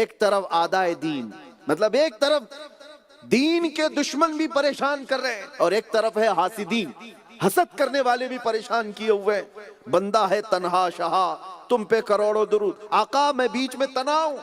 ایک طرف آدائے دین، مطلب ایک طرف دین کے دشمن بھی پریشان کر رہے ہیں، اور ایک طرف ہے حاسدین، حسد کرنے والے بھی پریشان کیے ہوئے۔ بندہ ہے تنہا شہا، تم پہ کروڑوں درود، آقا میں بیچ میں تنہا ہوں،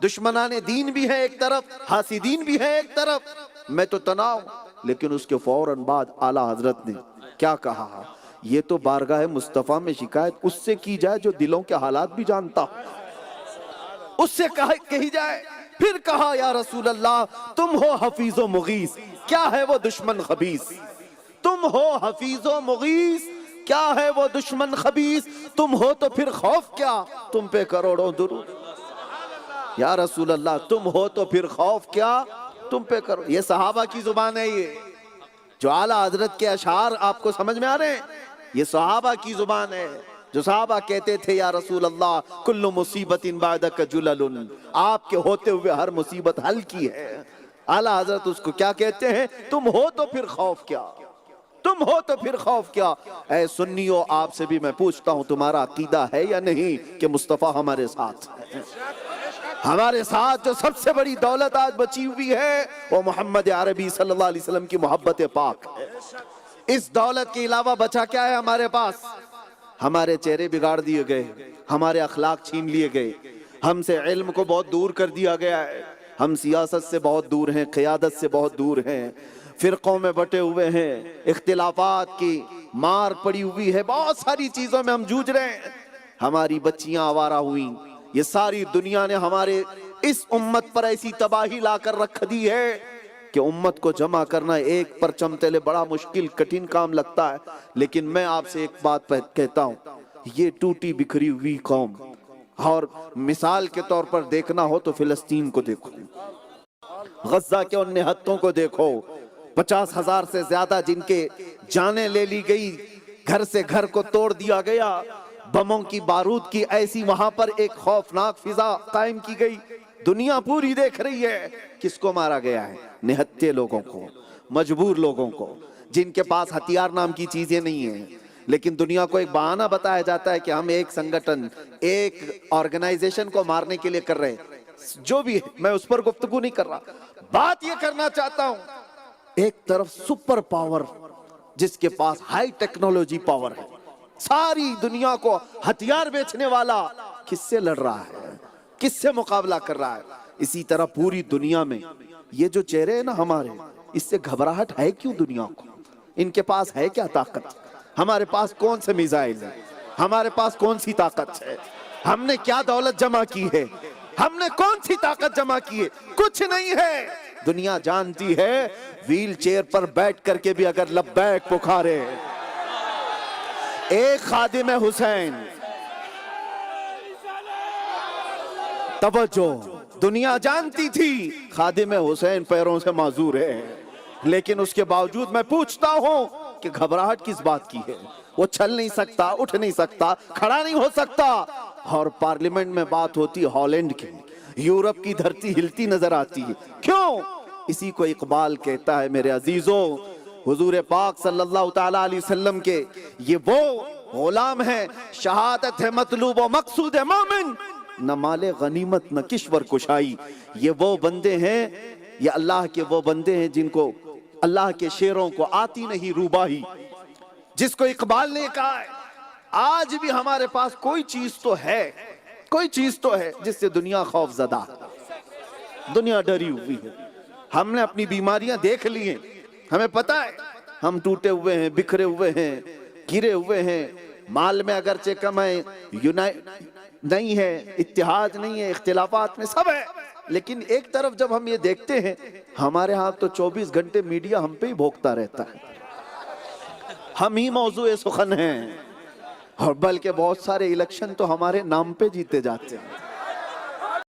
دشمنان دین بھی ہے ایک طرف، حاسدین بھی ہے ایک طرف، میں تو تنہا ہوں۔ لیکن اس کے فوراً بعد اعلیٰ حضرت نے کیا کہا؟ یہ تو بارگاہ مصطفیٰ میں شکایت اس سے کی جائے جو دلوں کے حالات بھی جانتا ہو، اس سے کہی جائے۔ پھر کہا یا رسول اللہ تم ہو حفیظ و مغیث، کیا ہے وہ دشمن خبیث؟ تم ہو حفیظ و مغیث، کیا ہے وہ دشمن خبیث؟ تم ہو تو پھر خوف کیا، تم پہ کروڑوں درود۔ یا رسول اللہ تم ہو تو پھر خوف کیا، تم پہ کرو۔ یہ صحابہ کی زبان ہے، یہ جو اعلیٰ حضرت کے اشعار آپ کو سمجھ میں آ رہے ہیں، یہ صحابہ کی زبان ہے، جو صحابہ کہتے تھے یا رسول اللہ کل مصیبت بعدک جلل، آپ کے ہوتے ہوئے ہر مصیبت حل کی ہے۔ اعلیٰ حضرت اس کو کیا کہتے ہیں؟ تم ہو تو پھر خوف کیا، تم ہو تو پھر خوف کیا۔ اے سنیو آپ سے بھی میں پوچھتا ہوں تمہارا عقیدہ ہے یا نہیں کہ مصطفیٰ ہمارے ساتھ ہے؟ ہمارے ساتھ جو سب سے بڑی دولت آج بچی ہوئی ہے وہ محمد عربی صلی اللہ علیہ وسلم کی محبت پاک ہے۔ اس دولت کے علاوہ بچا کیا ہے ہمارے پاس؟ ہمارے چہرے بگاڑ دیے گئے، ہمارے اخلاق چھین لیے گئے، ہم سے علم کو بہت دور کر دیا گیا ہے، ہم سیاست سے بہت دور ہیں، قیادت سے بہت دور ہیں، فرقوں میں بٹے ہوئے ہیں، اختلافات کی مار پڑی ہوئی ہے، بہت ساری چیزوں میں ہم جوجھ رہے ہیں، ہماری بچیاں آوارہ ہوئیں۔ یہ ساری دنیا نے ہمارے اس امت پر ایسی تباہی لا کر رکھ دی ہے کہ امت کو جمع کرنا ایک پرچم تلے بڑا مشکل کٹھن کام لگتا ہے۔ لیکن میں آپ سے ایک بات کہتا ہوں، یہ ٹوٹی بکھری ہوئی قوم، اور مثال کے طور پر دیکھنا ہو تو فلسطین کو دیکھو، غزہ کے ان نہتوں کو دیکھو، 50,000 سے زیادہ جن کے جانیں لے لی گئی، گھر سے گھر کو توڑ دیا گیا، بموں کی بارود کی ایسی وہاں پر ایک خوفناک فضا قائم کی گئی، دنیا پوری دیکھ رہی ہے۔ کس کو مارا گیا ہے؟ نہتے لوگوں کو، مجبور لوگوں کو، جن کے پاس ہتھیار نام کی چیزیں نہیں ہیں، لیکن دنیا کو ایک بہانہ بتایا جاتا ہے کہ ہم ایک سنگٹن، ایک آرگنائزیشن کو مارنے کے لیے کر رہے ہیں۔ جو بھی ہے میں اس پر گفتگو نہیں کر رہا، بات یہ کرنا چاہتا ہوں، ایک طرف سپر پاور جس کے پاس ہائی ٹیکنالوجی پاور ہے، ساری دنیا کو ہتھیار بیچنے والا کس سے لڑ رہا ہے، کس سے مقابلہ کر رہا ہے؟ اسی طرح پوری دنیا میں یہ جو چہرے ہیں نا ہمارے، اس سے گھبراہٹ ہے کیوں دنیا کو؟ ان کے پاس ہے کیا طاقت؟ ہمارے پاس کون سے میزائل ہیں؟ ہمارے پاس کون سی طاقت ہے؟ ہم نے کیا دولت جمع کی ہے؟ ہم نے کون سی طاقت جمع کی ہے؟ کچھ نہیں ہے۔ دنیا جانتی ہے ویل چیئر پر بیٹھ کر کے بھی اگر لبیک پکارے ایک خادم حسین، توجہ، دنیا جانتی تھی خادم حسین پیروں سے معذور ہے، لیکن اس کے باوجود میں پوچھتا ہوں کہ گھبراہٹ کس بات کی ہے؟ وہ چل نہیں سکتا، اٹھ نہیں سکتا، کھڑا نہیں ہو سکتا، اور پارلیمنٹ میں بات ہوتی ہالینڈ کی، یورپ کی دھرتی ہلتی نظر آتی ہے۔ کیوں؟ اسی کو اقبال کہتا ہے میرے عزیزوں، حضور پاک صلی اللہ تعالیٰ علیہ وسلم کے یہ وہ غلام ہیں، شہادت ہے مطلوب و مقصود ہے مومن، نہ مال غنیمت نہ کشور کشائی۔ یہ وہ بندے ہیں، یہ اللہ کے وہ بندے ہیں جن کو اللہ کے شیروں کو آتی نہیں روباہی، جس کو اقبال نے کہا ہے آج بھی ہمارے پاس کوئی چیز تو ہے، کوئی چیز تو ہے جس سے دنیا خوف زدہ، دنیا ڈری ہوئی ہے۔ ہم نے اپنی بیماریاں دیکھ لی ہیں، ہمیں پتہ ہے ہم ٹوٹے ہوئے ہیں، بکھرے ہوئے ہیں، گرے ہوئے ہیں، مال میں اگرچہ کم ہے، نہیں ہے، اتحاد نہیں ہے، اختلافات میں سب ہے، لیکن ایک طرف جب ہم یہ دیکھتے ہیں ہمارے ہاں تو 24 گھنٹے میڈیا ہم پہ ہی بھوکتا رہتا ہے، ہم ہی موضوع سخن ہیں، اور بلکہ بہت سارے الیکشن تو ہمارے نام پہ جیتے جاتے ہیں۔